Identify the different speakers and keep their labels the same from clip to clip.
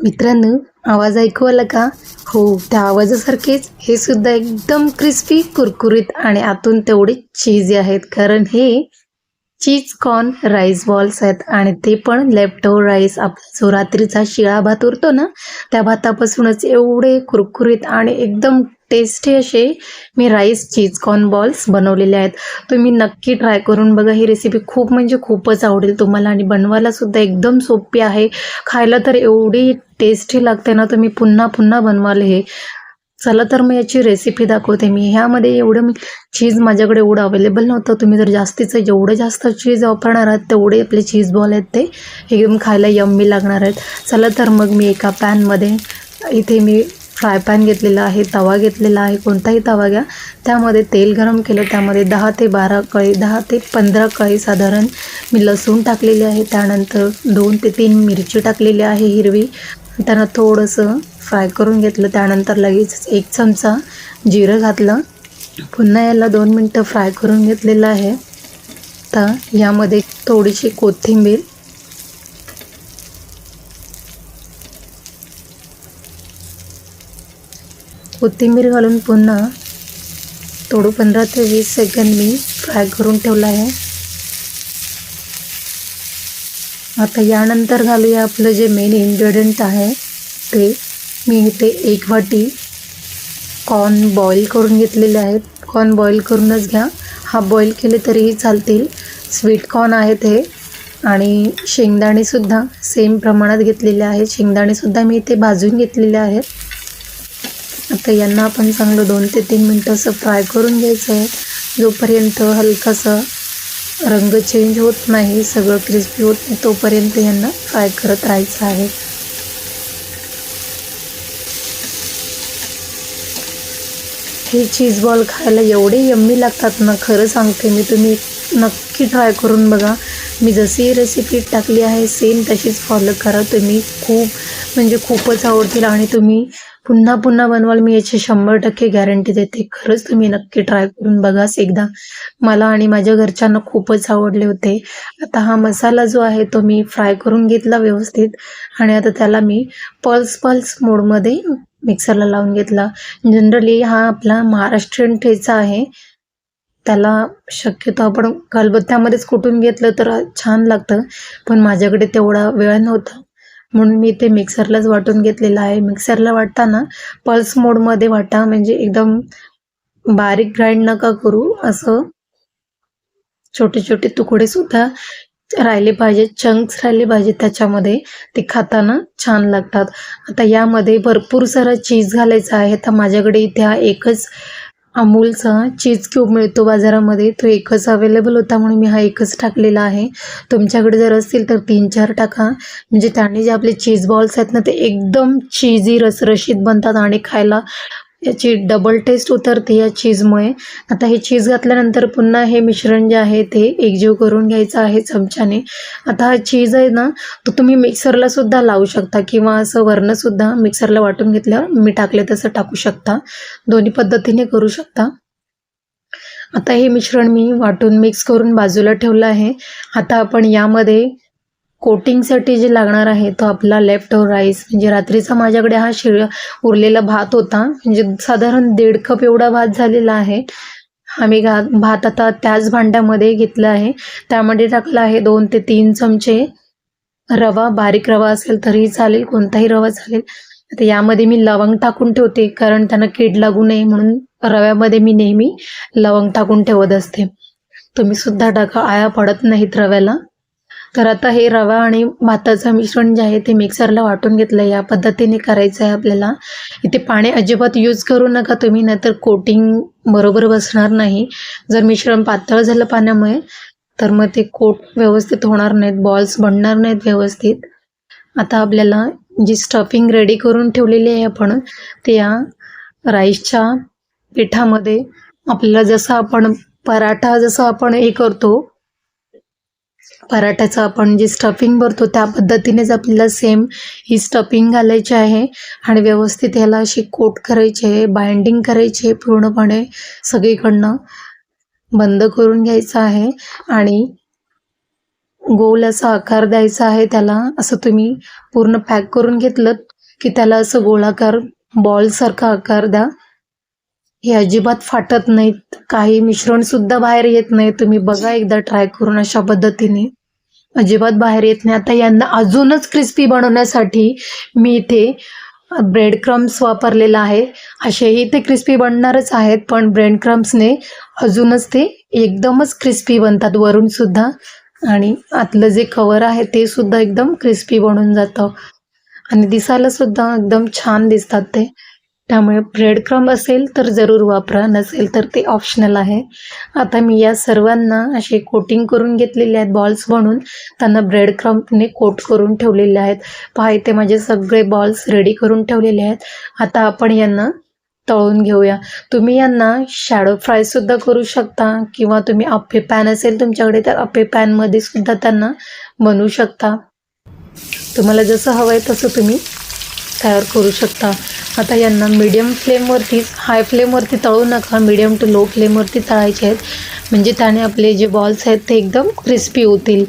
Speaker 1: मित्रांनो, आवाज ऐकू आला का? हो, त्या आवाजासारखेच हे सुद्धा एकदम क्रिस्पी, कुरकुरीत आणि आतून तेवढे चीजी आहेत. कारण हे चीज कॉर्न राईस बॉल्स आहेत आणि ते पण लेफ्ट ओव्हर राईस. आपला जो रात्रीचा शिळा भात उरतो ना, त्या भातापासूनच एवढे कुरकुरीत आणि एकदम टेस्टी असे मी राईस चीज कॉर्न बॉल्स बनवलेले आहेत. तुम्ही नक्की ट्राय करून बघा. ही रेसिपी खूप म्हणजे खूपच आवडेल तुम्हाला आणि बनवायला सुद्धा एकदम सोपी आहे. खायला तर एवढी टेस्टी लागते ना, तुम्ही पुन्हा पुन्हा बनवाल हे. चला तर मग याची रेसिपी दाखवते मी. ह्यामध्ये एवढं चीज माझ्याकडे एवढं अवेलेबल नव्हतं. तुम्ही जर जेवढं जास्त चीज वापरणार आहात तेवढे आपले चीज बॉल आहेत ते एकदम खायला यम्मी लागणार आहेत. चला तर मग मी एका पॅनमध्ये इथे मी फ्राय पॅन घेतलेला आहे, तवा घेतलेला आहे, कोणताही तवा घ्या. त्यामध्ये तेल गरम केलं. त्यामध्ये 10 ते 12 कळी 10 ते 15 कळी साधारण मी लसूण टाकलेली आहे. त्यानंतर 2 ते 3 मिरची टाकलेली आहे हिरवी. त्यांना थोडंसं फ्राय करून घेतलं. त्यानंतर लगेच 1 चमचा जिरं घातलं. पुन्हा याला 2 मिनटं फ्राय करून घेतलेलं आहे. तर यामध्ये थोडीशी कोथिंबीर, घालून पुन्हा थोडं 15 ते 20 सेकंद मी फ्राय करून ठेवलं आहे. आता यानंतर घालूया आपलं जे मेन इन्ग्रेडियंट आहे ते. मी इथे 1 वाटी कॉर्न बॉईल करून घेतलेले आहेत. कॉर्न बॉईल करूनच घ्या, हाफ बॉईल केले तरीही चालतील. स्वीट कॉर्न आहेत हे. आणि शेंगदाणेसुद्धा सेम प्रमाणात घेतलेले आहेत. शेंगदाणेसुद्धा मी इथे भाजून घेतलेले आहेत. आता यांना आपण चांगलं 2 ते 3 मिनटं असं फ्राय करून घ्यायचं आहे. जोपर्यंत हलकासा रंग चेंज होत नाही, सगळं क्रिस्पी होत नाही, तोपर्यंत यांना फ्राय करत राहायचं आहे. हे चीज बॉल खायला एवढे यम्मी लागतात ना, खरं सांगते मी. तुम्ही नक्की ट्राय करून बघा. मी जशी रेसिपी टाकली आहे सेम तशीच फॉलो करा. तुम्ही खूपच आवडतील आणि तुम्ही पुन्हा पुन्हा बनवाल. मी याची 100% गॅरंटी देते. खरंच तुम्ही नक्की ट्राय करून बघाच एकदा. मला आणि माझ्या घरच्यांना खूपच आवडले होते. आता हा मसाला जो आहे तो मी फ्राय करून घेतला व्यवस्थित आणि आता त्याला मी पल्स मोडमध्ये मिक्सरला लावून घेतला. जनरली हा आपला महाराष्ट्रीयन ठेचा आहे. त्याला शक्यतो आपण खलबत्त्यामध्येच कुटून घेतलं तर छान लागतं, पण माझ्याकडे तेवढा वेळ नव्हता म्हणून मी ते मिक्सरलाच वाटून घेतलेलं आहे. मिक्सरला वाटताना पल्स मोडमध्ये वाटा, म्हणजे एकदम बारीक ग्राइंड नका करू. असं छोटे छोटे तुकडे सुद्धा राहिले पाहिजे, चंक्स राहिले पाहिजे त्याच्यामध्ये. ते खाताना छान लागतात. आता यामध्ये भरपूर सारा चीज घालायचा आहे. तर माझ्याकडे इथे हा एकच अमूलचा चीज क्यूब मिळतो बाजारामध्ये, तो एकच अवेलेबल होता म्हणून मी हा एकच टाकलेला आहे. तुमच्याकडे जर असतील तर 3-4 टाका. म्हणजे त्याने जे आपले चीज बॉल्स आहेत ना, ते एकदम चीजी रसरशीत बनतात आणि खायला याची डबल टेस्ट उतरते या चीजमुळे. आता हे चीज घातल्यानंतर पुन्हा हे मिश्रण जे आहे ते एकजीव करून घ्यायचं आहे चमच्याने. आता हा चीज आहे ना, तो तुम्ही मिक्सरला सुद्धा लावू शकता किंवा असं वरनं सुद्धा मिक्सरला वाटून घेतल्यावर मी टाकले तसं टाकू शकता. दोन्ही पद्धतीने करू शकता. आता हे मिश्रण मी वाटून मिक्स करून बाजूला ठेवलं आहे. आता आपण यामध्ये कोटिंगसाठी जे लागणार आहे तो आपला लेफ्ट ओव्हर राईस, म्हणजे रात्रीचा माझ्याकडे हा उरलेला भात होता. म्हणजे साधारण 1.5 कप एवढा भात झालेला आहे. आम्ही भात आता त्याच भांड्यामध्ये घेतला आहे. त्यामध्ये टाकला आहे 2 ते 3 चमचे रवा. बारीक रवा असेल तरीही चालेल, कोणताही रवा चालेल. आता यामध्ये मी लवंग टाकून ठेवते, कारण त्यांना कीड लागू नये म्हणून रव्यामध्ये मी नेहमी लवंग टाकून ठेवत असते. तुम्ही सुद्धा टाका, आळ्या पडत नाहीत रव्याला. तर आता हे रवा आणि भाताचं मिश्रण जे आहे ते मिक्सरला वाटून घेतलं. या पद्धतीने करायचं आहे आपल्याला. इथे पाणी अजिबात यूज करू नका तुम्ही, नाहीतर कोटिंग बरोबर बसणार नाही. जर मिश्रण पातळ झालं पाण्यामुळे तर मग ते कोट व्यवस्थित होणार नाहीत, बॉल्स बनणार नाहीत व्यवस्थित. आता आपल्याला जी स्टफिंग रेडी करून ठेवलेली आहे आपण, ते या राईसच्या पिठामध्ये आपल्याला जसं आपण हे करतो, पराठ्याचं आपण जे स्टफिंग भरतो त्या पद्धतीनेच आपल्याला सेम ही स्टफिंग घालायची आहे आणि व्यवस्थित ह्याला अशी कोट करायची आहे, बाइंडिंग करायची आहे. पूर्णपणे सगळीकडनं बंद करून घ्यायचं आहे आणि गोल असा आकार द्यायचा आहे त्याला. असं तुम्ही पूर्ण पॅक करून घेतलं की त्याला असं गोलाकार बॉलसारखा आकार द्या. हे अजिबात फाटत नाहीत, काही मिश्रणसुद्धा बाहेर येत नाही. तुम्ही बघा एकदा ट्राय करून अशा पद्धतीने, अजिबात बाहेर येत नाही. आता यांना अजूनच क्रिस्पी बनवण्यासाठी मी इथे ब्रेड क्रम्स वापरलेला आहे. असेही ते क्रिस्पी बनणारच आहेत, पण ब्रेड क्रम्सने अजूनच ते एकदमच क्रिस्पी बनतात वरूनसुद्धा, आणि आतलं जे कवर आहे ते सुद्धा एकदम क्रिस्पी बनून जातं आणि दिसायला सुद्धा एकदम छान दिसतात ते. त्यामुळे ब्रेड क्रम्ब असेल तर जरूर वापरा, नसेल तर ते ऑप्शनल आहे. आता मी या सर्वांना असे कोटिंग करून घेतलेले आहेत बॉल्स बनवून, त्यांना ब्रेड क्रम्बने कोट करून ठेवलेले आहेत. पहा इथे माझे सगळे बॉल्स रेडी करून ठेवलेले आहेत. आता आपण यांना तळून घेऊया. तुम्ही यांना शॅडो फ्रायसुद्धा करू शकता, किंवा तुम्ही अप्पे पॅन असेल तुमच्याकडे तर अप्पे पॅनमध्ये सुद्धा त्यांना बनवू शकता. तुम्हाला जसं हवं आहे तसं तुम्ही तयार करू शकता. आता यांना मीडियम फ्लेमवरतीच, हाय फ्लेमवरती तळू नका, मीडियम टू लो फ्लेमवरती तळायचे आहेत, म्हणजे त्याने आपले जे बॉल्स आहेत ते एकदम क्रिस्पी होतील.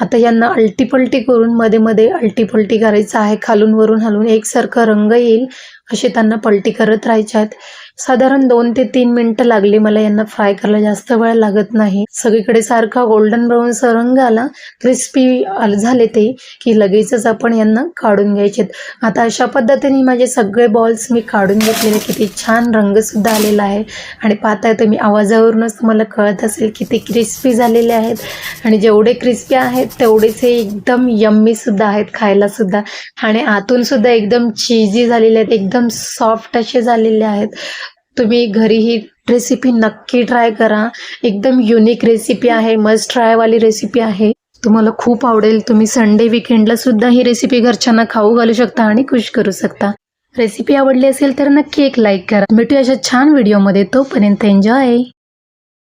Speaker 1: आता यांना अलटीपलटी करून मध्ये मध्ये अलटीपलटी करायचं आहे, खालून वरून हलवून एकसारखा रंग येईल असे त्यांना पलटी करत राहायचे आहेत. साधारण 2 ते 3 मिनटं लागली मला यांना फ्राय करायला, जास्त वेळ लागत नाही. सगळीकडे सारखा गोल्डन ब्राऊनचा रंग आला, क्रिस्पी झाले ते, की लगेचच आपण यांना काढून घ्यायचे. आता अशा पद्धतीने माझे सगळे बॉल्स मी काढून घेतलेले. किती छान रंगसुद्धा आलेला आहे, आणि पाहताय तुम्ही आवाजावरूनच तुम्हाला कळत असेल किती क्रिस्पी झालेले आहेत. आणि जेवढे क्रिस्पी आहेत तेवढेच हे एकदम यम्मीसुद्धा आहेत खायलासुद्धा, आणि आतूनसुद्धा एकदम चीजी झालेले आहेत, एकदम सॉफ्ट असे झालेले आहेत. तुम्ही घरी ही रेसिपी नक्की ट्राय करा. एकदम युनिक रेसिपी आहे, मस्ट ट्रायवाली रेसिपी आहे, तुम्हाला खूप आवडेल. तुम्ही संडे विकेंडला सुद्धा ही रेसिपी घरच्यांना खाऊ घालू शकता आणि खुश करू शकता. रेसिपी आवडली असेल तर नक्की एक लाईक करा. भेटूया अशा छान व्हिडिओमध्ये, तोपर्यंत एन्जॉय.